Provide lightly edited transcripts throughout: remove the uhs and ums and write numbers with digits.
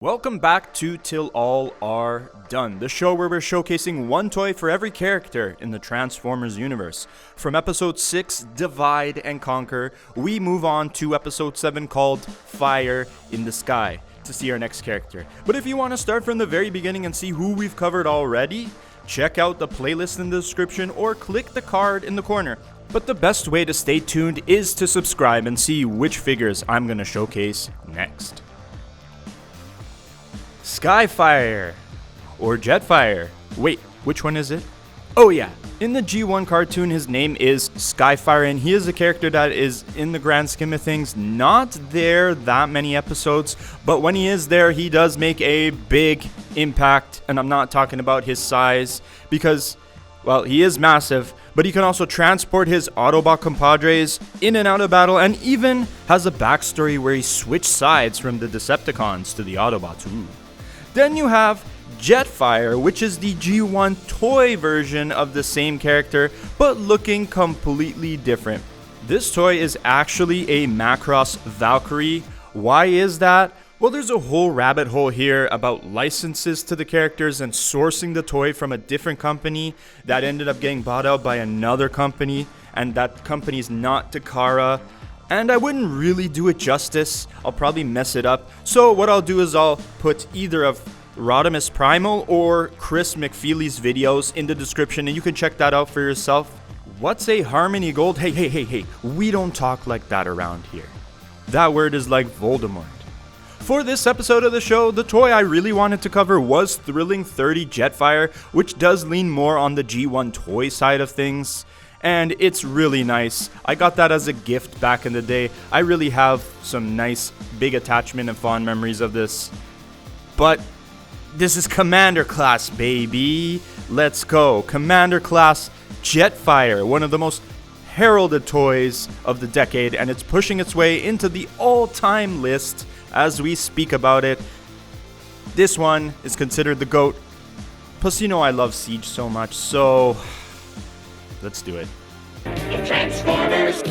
Welcome back to Till All Are Done, the show where we're showcasing one toy for every character in the Transformers universe. From episode 6, Divide and Conquer, we move on to episode 7 called Fire in the Sky to see our next character. But if you want to start from the very beginning and see who we've covered already, check out the playlist in the description or click the card in the corner. But the best way to stay tuned is to subscribe and see which figures I'm going to showcase next. Skyfire, or Jetfire. Wait, which one is it? Oh yeah, in the G1 cartoon his name is Skyfire, and he is a character that is, in the grand scheme of things, not there that many episodes, but when he is there he does make a big impact, and I'm not talking about his size, because, well, he is massive, but he can also transport his Autobot compadres in and out of battle, and even has a backstory where he switched sides from the Decepticons to the Autobots. Ooh. Then you have Jetfire, which is the G1 toy version of the same character, but looking completely different. This toy is actually a Macross Valkyrie. Why is that? Well, there's a whole rabbit hole here about licenses to the characters and sourcing the toy from a different company that ended up getting bought out by another company, and that company's not Takara. And I wouldn't really do it justice. I'll probably mess it up. So what I'll do is I'll put either of Rodimus Primal or Chris McFeely's videos in the description, and you can check that out for yourself. What's a Harmony Gold? Hey, we don't talk like that around here. That word is like Voldemort. For this episode of the show, the toy I really wanted to cover was Thrilling 30 Jetfire, which does lean more on the G1 toy side of things. And it's really nice. I got that as a gift back in the day. I really have some nice big attachment and fond memories of this. But this is Commander Class, baby. Let's go. Commander Class Jetfire, one of the most heralded toys of the decade, and it's pushing its way into the all-time list as we speak about it. This one is considered the GOAT. Plus, you know I love Siege so much, so let's do it. Transformers.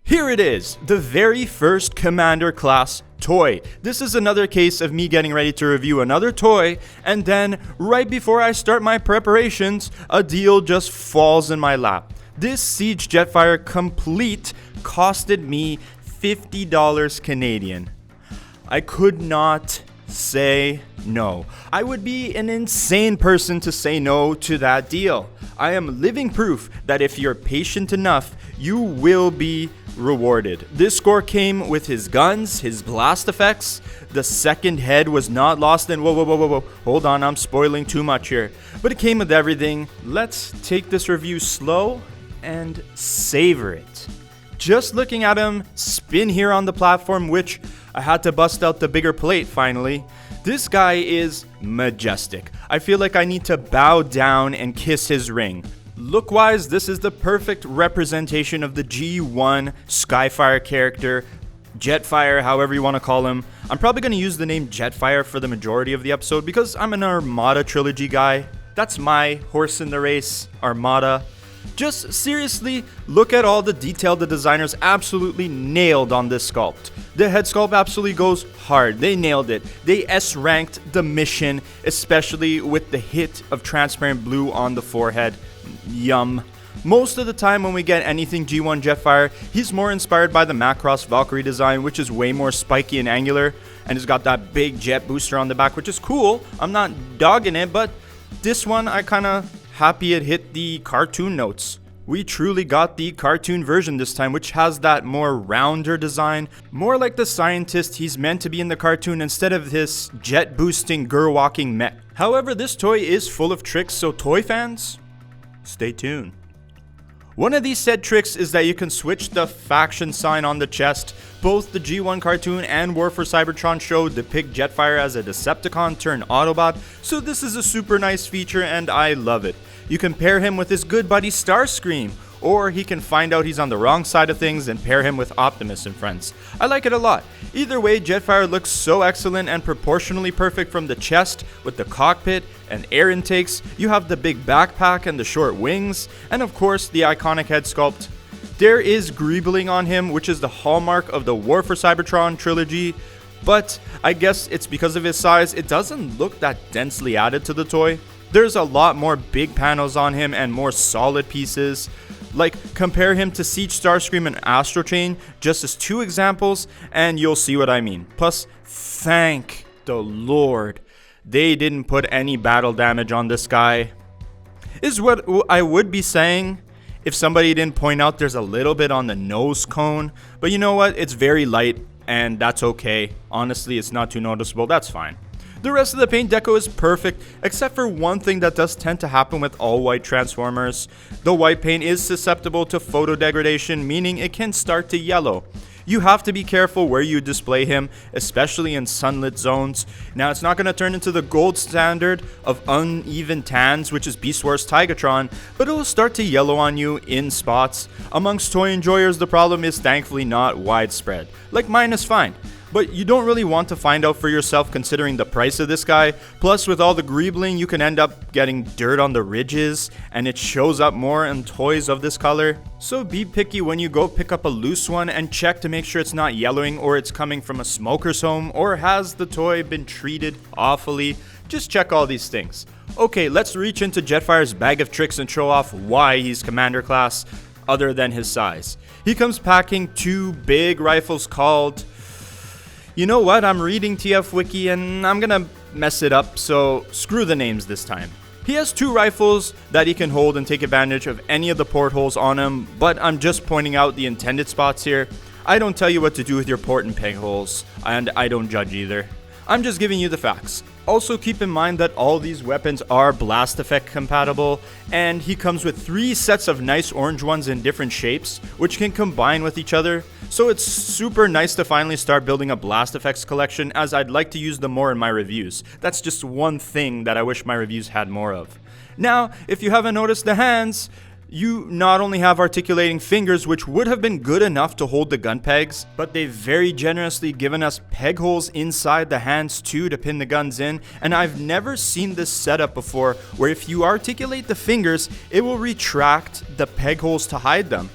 Here it is, the very first Commander Class toy. This is another case of me getting ready to review another toy, and then right before I start my preparations, a deal just falls in my lap. This Siege Jetfire complete costed me $50 Canadian. I could not say no. I would be an insane person to say no to that deal. I am living proof that if you're patient enough, you will be rewarded. This score came with his guns, his blast effects. The second head was not lost in whoa. Hold on, I'm spoiling too much here. But it came with everything. Let's take this review slow and savor it. Just looking at him spin here on the platform, which I had to bust out the bigger plate finally. This guy is majestic. I feel like I need to bow down and kiss his ring. Look-wise, this is the perfect representation of the G1 Skyfire character, Jetfire, however you want to call him. I'm probably going to use the name Jetfire for the majority of the episode because I'm an Armada trilogy guy. That's my horse in the race, Armada. Just seriously, look at all the detail the designers absolutely nailed on this sculpt. The head sculpt absolutely goes hard. They nailed it. They S-ranked the mission, especially with the hit of transparent blue on the forehead. Yum. Most of the time when we get anything G1 Jetfire, he's more inspired by the Macross Valkyrie design, which is way more spiky and angular, and has got that big jet booster on the back, which is cool. I'm not dogging it, but this one I kinda happy it hit the cartoon notes. We truly got the cartoon version this time, which has that more rounder design, more like the scientist he's meant to be in the cartoon instead of this jet boosting girl-walking mech. However, this toy is full of tricks, so toy fans, stay tuned. One of these said tricks is that you can switch the faction sign on the chest. Both the G1 cartoon and War for Cybertron show depict Jetfire as a Decepticon turned Autobot, so this is a super nice feature and I love it. You can pair him with his good buddy Starscream, or he can find out he's on the wrong side of things and pair him with Optimus and friends. I like it a lot. Either way, Jetfire looks so excellent and proportionally perfect from the chest with the cockpit and air intakes. You have the big backpack and the short wings, and of course the iconic head sculpt. There is greebling on him, which is the hallmark of the War for Cybertron trilogy, but I guess it's because of his size, it doesn't look that densely added to the toy. There's a lot more big panels on him and more solid pieces. Like, compare him to Siege Starscream and Astro Chain, just as 2 examples, and you'll see what I mean. Plus, thank the Lord, they didn't put any battle damage on this guy. Is what I would be saying if somebody didn't point out there's a little bit on the nose cone. But you know what? It's very light, and that's okay. Honestly, it's not too noticeable. That's fine. The rest of the paint deco is perfect, except for one thing that does tend to happen with all white Transformers. The white paint is susceptible to photo degradation, meaning it can start to yellow. You have to be careful where you display him, especially in sunlit zones. Now, it's not going to turn into the gold standard of uneven tans, which is Beast Wars Tigatron, but it will start to yellow on you in spots. Amongst toy enjoyers, the problem is thankfully not widespread. Like, mine is fine. But you don't really want to find out for yourself considering the price of this guy. Plus, with all the greebling, you can end up getting dirt on the ridges, and it shows up more in toys of this color. So be picky when you go pick up a loose one and check to make sure it's not yellowing or it's coming from a smoker's home, or has the toy been treated awfully. Just check all these things. Okay, let's reach into Jetfire's bag of tricks and show off why he's Commander Class other than his size. He comes packing 2 big rifles called... You know what, I'm reading TF Wiki and I'm gonna mess it up, so screw the names this time. He has 2 rifles that he can hold and take advantage of any of the portholes on him, but I'm just pointing out the intended spots here. I don't tell you what to do with your port and peg holes, and I don't judge either. I'm just giving you the facts. Also keep in mind that all these weapons are blast effect compatible, and he comes with 3 sets of nice orange ones in different shapes, which can combine with each other. So it's super nice to finally start building a blast effects collection, as I'd like to use them more in my reviews. That's just one thing that I wish my reviews had more of. Now, if you haven't noticed the hands, you not only have articulating fingers, which would have been good enough to hold the gun pegs, but they've very generously given us peg holes inside the hands too to pin the guns in, and I've never seen this setup before where if you articulate the fingers, it will retract the peg holes to hide them.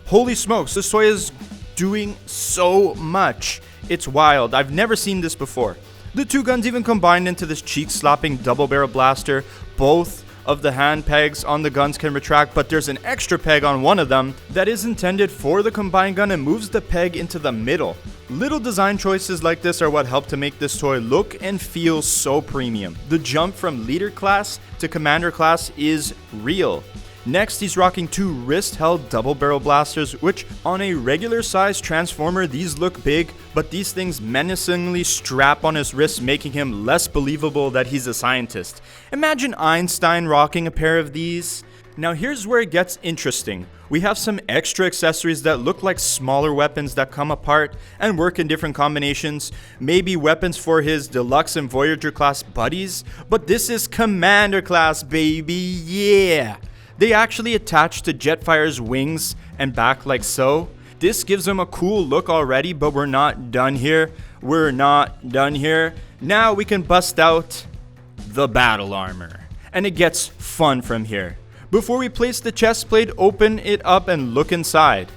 Holy smokes, this toy is doing so much. It's wild. I've never seen this before. The 2 guns even combined into this cheek-slapping double-barrel blaster. Both of the hand pegs on the guns can retract, but there's an extra peg on one of them that is intended for the combined gun and moves the peg into the middle. Little design choices like this are what help to make this toy look and feel so premium. The jump from leader class to commander class is real. Next, he's rocking 2 wrist-held double-barrel blasters, which on a regular-sized Transformer, these look big, but these things menacingly strap on his wrist, making him less believable that he's a scientist. Imagine Einstein rocking a pair of these. Now here's where it gets interesting. We have some extra accessories that look like smaller weapons that come apart and work in different combinations. Maybe weapons for his Deluxe and Voyager class buddies, but this is Commander Class, baby, yeah! They actually attach to Jetfire's wings and back like so. This gives him a cool look already, but we're not done here. We're not done here. Now we can bust out the battle armor. And it gets fun from here. Before we place the chest plate, open it up and look inside.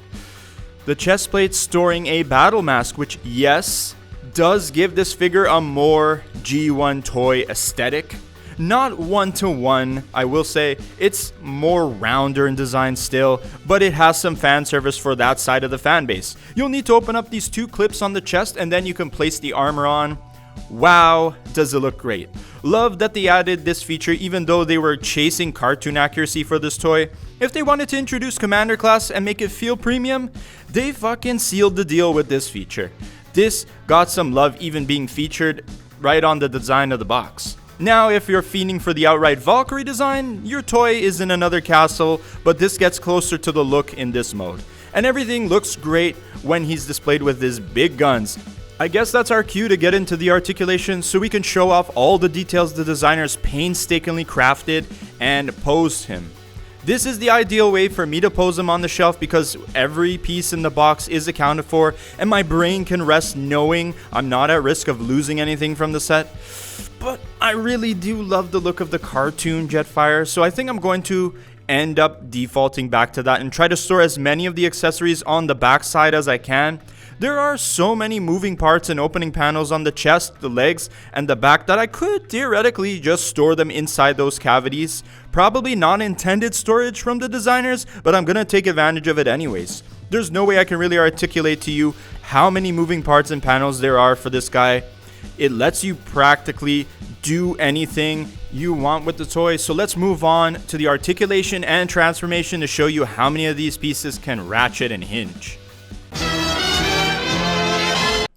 The chest plate's storing a battle mask, which, yes, does give this figure a more G1 toy aesthetic. Not one-to-one, I will say. It's more rounder in design still, but it has some fan service for that side of the fan base. You'll need to open up these 2 clips on the chest and then you can place the armor on. Wow, does it look great. Love that they added this feature even though they were chasing cartoon accuracy for this toy. If they wanted to introduce Commander Class and make it feel premium, they fucking sealed the deal with this feature. This got some love even being featured right on the design of the box. Now, if you're fiending for the outright Valkyrie design, your toy is in another castle, but this gets closer to the look in this mode. And everything looks great when he's displayed with his big guns. I guess that's our cue to get into the articulation so we can show off all the details the designers painstakingly crafted and posed him. This is the ideal way for me to pose him on the shelf because every piece in the box is accounted for and my brain can rest knowing I'm not at risk of losing anything from the set. But I really do love the look of the cartoon Jetfire, so I think I'm going to end up defaulting back to that and try to store as many of the accessories on the back side as I can. There are so many moving parts and opening panels on the chest, the legs, and the back that I could theoretically just store them inside those cavities. Probably not intended storage from the designers, but I'm gonna take advantage of it anyways. There's no way I can really articulate to you how many moving parts and panels there are for this guy. It lets you practically do anything you want with the toy. So let's move on to the articulation and transformation to show you how many of these pieces can ratchet and hinge.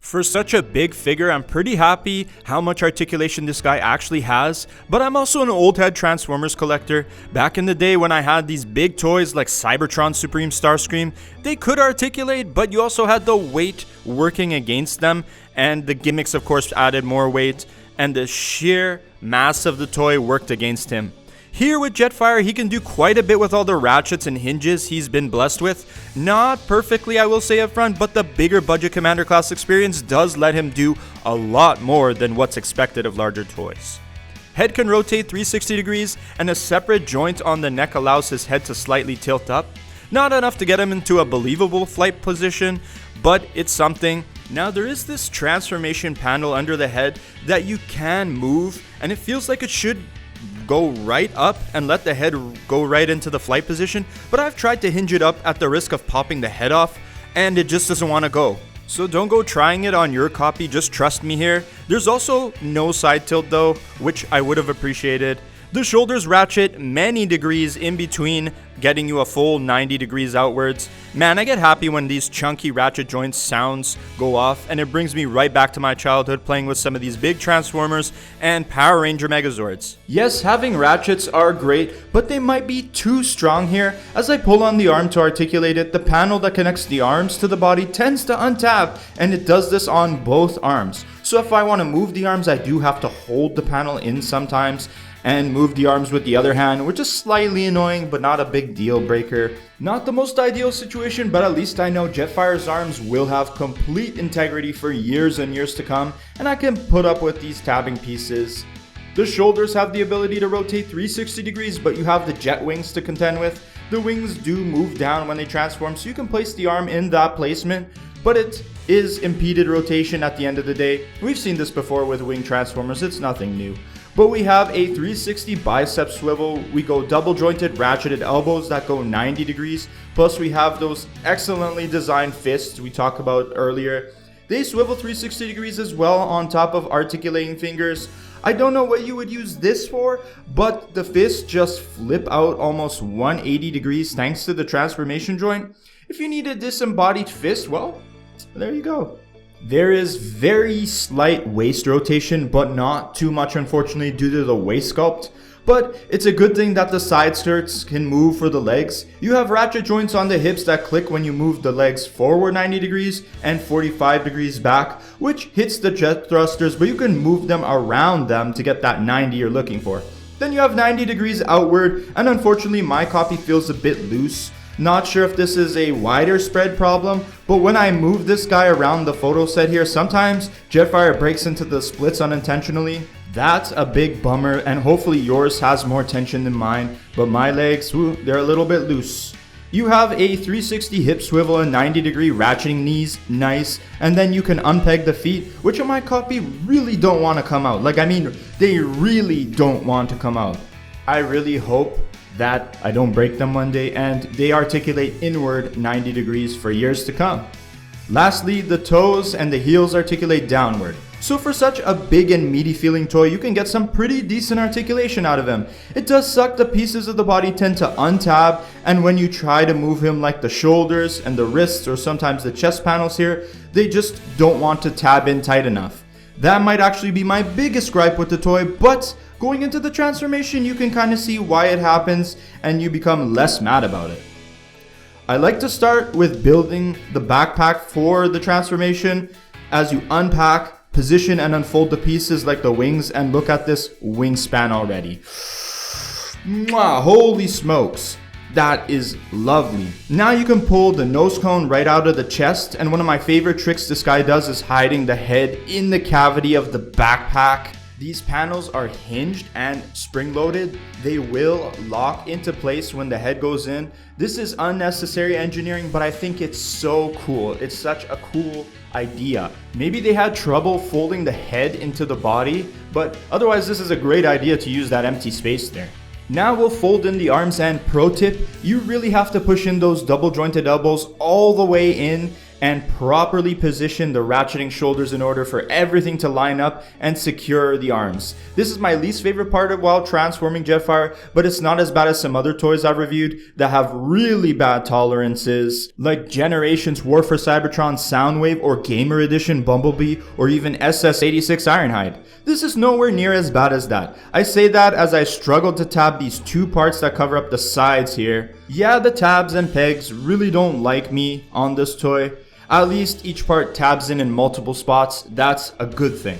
For such a big figure, I'm pretty happy how much articulation this guy actually has, but I'm also an old head Transformers collector. Back in the day when I had these big toys like Cybertron, Supreme Starscream, they could articulate, but you also had the weight working against them, and the gimmicks of course added more weight, and the sheer mass of the toy worked against him. Here with Jetfire, he can do quite a bit with all the ratchets and hinges he's been blessed with. Not perfectly, I will say up front, but the bigger budget Commander Class experience does let him do a lot more than what's expected of larger toys. Head can rotate 360 degrees, and a separate joint on the neck allows his head to slightly tilt up. Not enough to get him into a believable flight position, but it's something. Now there is this transformation panel under the head that you can move, and it feels like it should go right up and let the head go right into the flight position, but I've tried to hinge it up at the risk of popping the head off, and it just doesn't want to go. So don't go trying it on your copy, just trust me here. There's also no side tilt though, which I would have appreciated. The shoulders ratchet many degrees in between, getting you a full 90 degrees outwards. Man, I get happy when these chunky ratchet joints sounds go off, and it brings me right back to my childhood playing with some of these big Transformers and Power Ranger Megazords. Yes, having ratchets are great, but they might be too strong here. As I pull on the arm to articulate it, the panel that connects the arms to the body tends to untab, and it does this on both arms. So if I want to move the arms, I do have to hold the panel in sometimes and move the arms with the other hand, which is slightly annoying but not a big deal breaker. Not the most ideal situation, but at least I know Jetfire's arms will have complete integrity for years and years to come, and I can put up with these tabbing pieces. The shoulders have the ability to rotate 360 degrees, but you have the jet wings to contend with. The wings do move down when they transform, so you can place the arm in that placement, but it is impeded rotation at the end of the day. We've seen this before with wing transformers, it's nothing new. But we have a 360 bicep swivel, we go double jointed ratcheted elbows that go 90 degrees, plus we have those excellently designed fists we talked about earlier. They swivel 360 degrees as well on top of articulating fingers. I don't know what you would use this for, but the fists just flip out almost 180 degrees thanks to the transformation joint. If you need a disembodied fist, well, there you go. There is very slight waist rotation, but not too much unfortunately due to the waist sculpt. But it's a good thing that the side skirts can move for the legs. You have ratchet joints on the hips that click when you move the legs forward 90 degrees and 45 degrees back, which hits the jet thrusters, but you can move them around them to get that 90 you're looking for. Then you have 90 degrees outward, and unfortunately my copy feels a bit loose. Not sure if this is a wider spread problem, but when I move this guy around the photo set here, sometimes Jetfire breaks into the splits unintentionally. That's a big bummer, and hopefully yours has more tension than mine, but my legs, they're a little bit loose. You have a 360 hip swivel and 90 degree ratcheting knees, nice, and then you can unpeg the feet, which on my copy really don't want to come out. They really don't want to come out. I really hope that I don't break them one day and they articulate inward 90 degrees for years to come. Lastly, the toes and the heels articulate downward. So for such a big and meaty feeling toy, you can get some pretty decent articulation out of him. It does suck the pieces of the body tend to untab, and when you try to move him like the shoulders and the wrists or sometimes the chest panels here, they just don't want to tab in tight enough. That might actually be my biggest gripe with the toy, but going into the transformation, you can kind of see why it happens and you become less mad about it. I like to start with building the backpack for the transformation. As you unpack, position and unfold the pieces like the wings, and look at this wingspan already. Mwah, holy smokes. That is lovely. Now you can pull the nose cone right out of the chest, and one of my favorite tricks this guy does is hiding the head in the cavity of the backpack. These panels are hinged and spring-loaded. They will lock into place when the head goes in. This is unnecessary engineering, but I think it's so cool. It's such a cool idea. Maybe they had trouble folding the head into the body, but otherwise this is a great idea to use that empty space there. Now we'll fold in the arms, and pro tip, you really have to push in those double jointed elbows all the way in and properly position the ratcheting shoulders in order for everything to line up and secure the arms. This is my least favorite part of while transforming Jetfire, but it's not as bad as some other toys I've reviewed that have really bad tolerances, like Generations War for Cybertron Soundwave or Gamer Edition Bumblebee or even SS86 Ironhide. This is nowhere near as bad as that. I say that as I struggled to tab these two parts that cover up the sides here. Yeah, the tabs and pegs really don't like me on this toy. At least each part tabs in multiple spots. That's a good thing.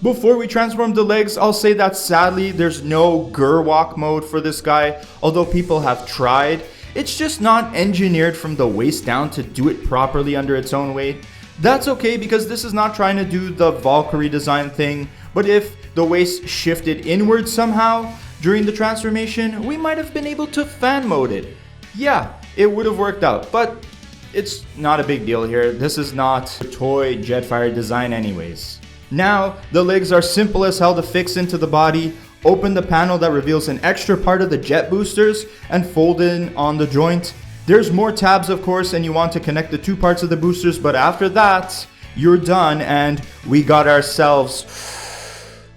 Before we transform the legs, I'll say that sadly there's no Gerwalk mode for this guy, although people have tried. It's just not engineered from the waist down to do it properly under its own weight. That's okay because this is not trying to do the Valkyrie design thing, but if the waist shifted inward somehow during the transformation, we might have been able to fan mode it. Yeah, it would have worked out, but it's not a big deal here. This is not a toy Jetfire design anyways. Now, the legs are simple as hell to fix into the body. Open the panel that reveals an extra part of the jet boosters and fold in on the joint. There's more tabs of course, and you want to connect the two parts of the boosters, but after that, you're done and we got ourselves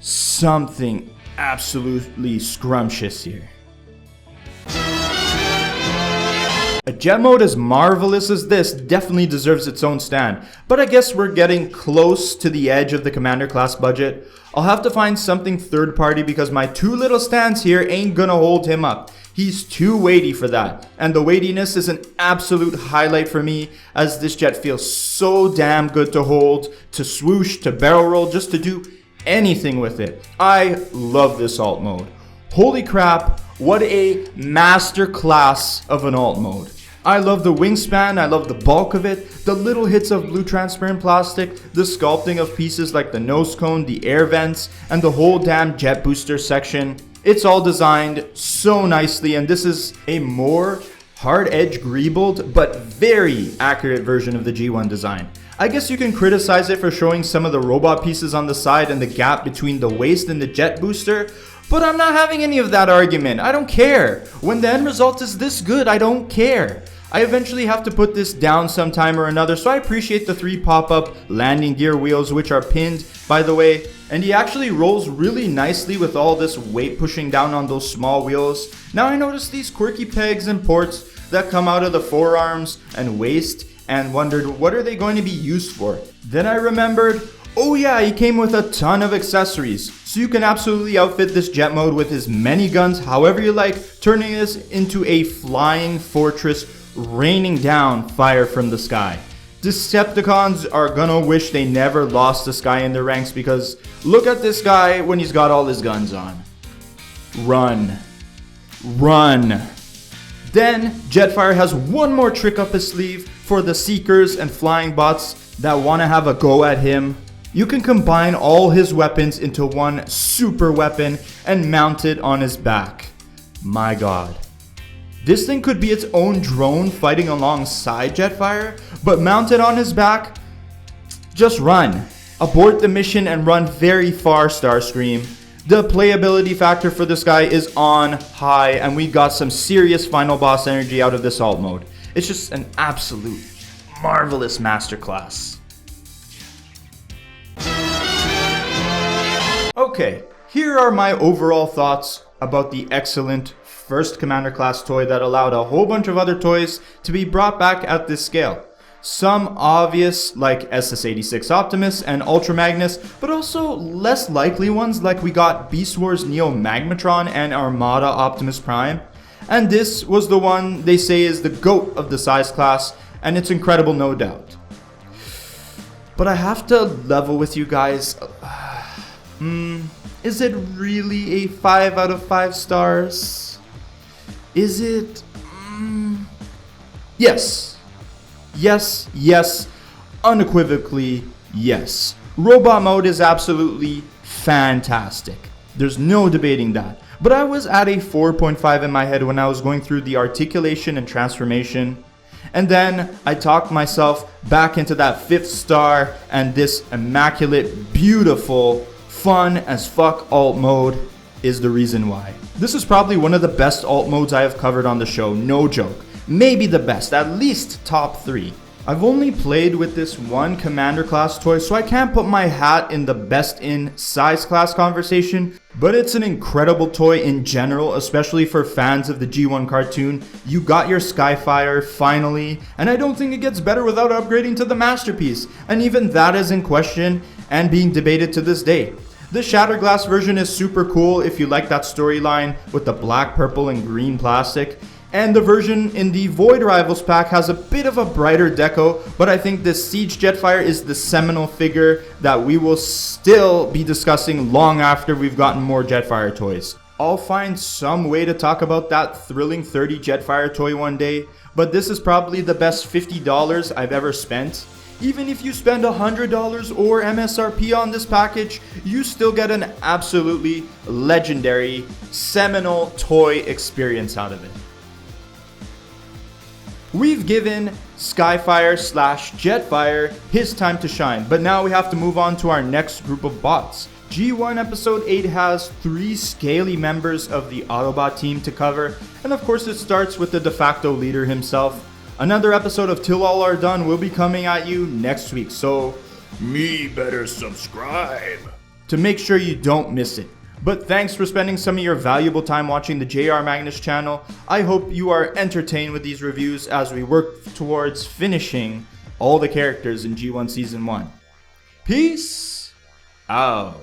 something absolutely scrumptious here. A jet mode as marvelous as this definitely deserves its own stand, but I guess we're getting close to the edge of the Commander class budget. I'll have to find something third party because my two little stands here ain't gonna hold him up. He's too weighty for that, and the weightiness is an absolute highlight for me as this jet feels so damn good to hold, to swoosh, to barrel roll, just to do anything with it. I love this alt mode. Holy crap, what a master class of an alt mode. I love the wingspan, I love the bulk of it, the little hits of blue transparent plastic, the sculpting of pieces like the nose cone, the air vents, and the whole damn jet booster section. It's all designed so nicely, and this is a more hard edge greebled but very accurate version of the G1 design. I guess you can criticize it for showing some of the robot pieces on the side and the gap between the waist and the jet booster, but I'm not having any of that argument. I don't care. When the end result is this good, I don't care. I eventually have to put this down sometime or another, so I appreciate the 3 pop-up landing gear wheels, which are pinned, by the way, and he actually rolls really nicely with all this weight pushing down on those small wheels. Now I noticed these quirky pegs and ports that come out of the forearms and waist and wondered what are they going to be used for. Then I remembered, oh yeah, he came with a ton of accessories, so you can absolutely outfit this jet mode with as many guns however you like, turning this into a flying fortress raining down fire from the sky. Decepticons are gonna wish they never lost this guy in their ranks because look at this guy when he's got all his guns on. Run. Run. Then Jetfire has one more trick up his sleeve for the seekers and flying bots that want to have a go at him. You can combine all his weapons into one super weapon and mount it on his back. My god. This thing could be its own drone fighting alongside Jetfire, but mounted on his back, just run. Abort the mission and run very far, Starscream. The playability factor for this guy is on high, and we got some serious final boss energy out of this alt mode. It's just an absolute marvelous masterclass. Okay, here are my overall thoughts about the excellent first Commander class toy that allowed a whole bunch of other toys to be brought back at this scale. Some obvious like SS86 Optimus and Ultra Magnus, but also less likely ones like we got Beast Wars Neo Magmatron and Armada Optimus Prime. And this was the one they say is the GOAT of the size class, and it's incredible no doubt. But I have to level with you guys. Is it really a 5 out of 5 stars? Is it? Yes. Yes, yes, unequivocally yes. Robot mode is absolutely fantastic. There's no debating that. But I was at a 4.5 in my head when I was going through the articulation and transformation. And then I talked myself back into that 5th star and this immaculate, beautiful, fun as fuck alt mode is the reason why. This is probably one of the best alt modes I have covered on the show, no joke. Maybe the best, at least top 3. I've only played with this one Commander Class toy, so I can't put my hat in the best in size class conversation, but it's an incredible toy in general, especially for fans of the G1 cartoon. You got your Skyfire, finally, and I don't think it gets better without upgrading to the Masterpiece, and even that is in question and being debated to this day. The Shatterglass version is super cool if you like that storyline with the black, purple, and green plastic. And the version in the Void Rivals pack has a bit of a brighter deco, but I think this Siege Jetfire is the seminal figure that we will still be discussing long after we've gotten more Jetfire toys. I'll find some way to talk about that thrilling 30 Jetfire toy one day, but this is probably the best $50 I've ever spent. Even if you spend $100 or MSRP on this package, you still get an absolutely legendary, seminal toy experience out of it. We've given Skyfire / Jetfire his time to shine, but now we have to move on to our next group of bots. G1 Episode 8 has 3 scaly members of the Autobot team to cover, and of course it starts with the de facto leader himself. Another episode of Till All Are Done will be coming at you next week, so me better subscribe to make sure you don't miss it. But thanks for spending some of your valuable time watching the JR Magnus channel. I hope you are entertained with these reviews as we work towards finishing all the characters in G1 Season 1. Peace out.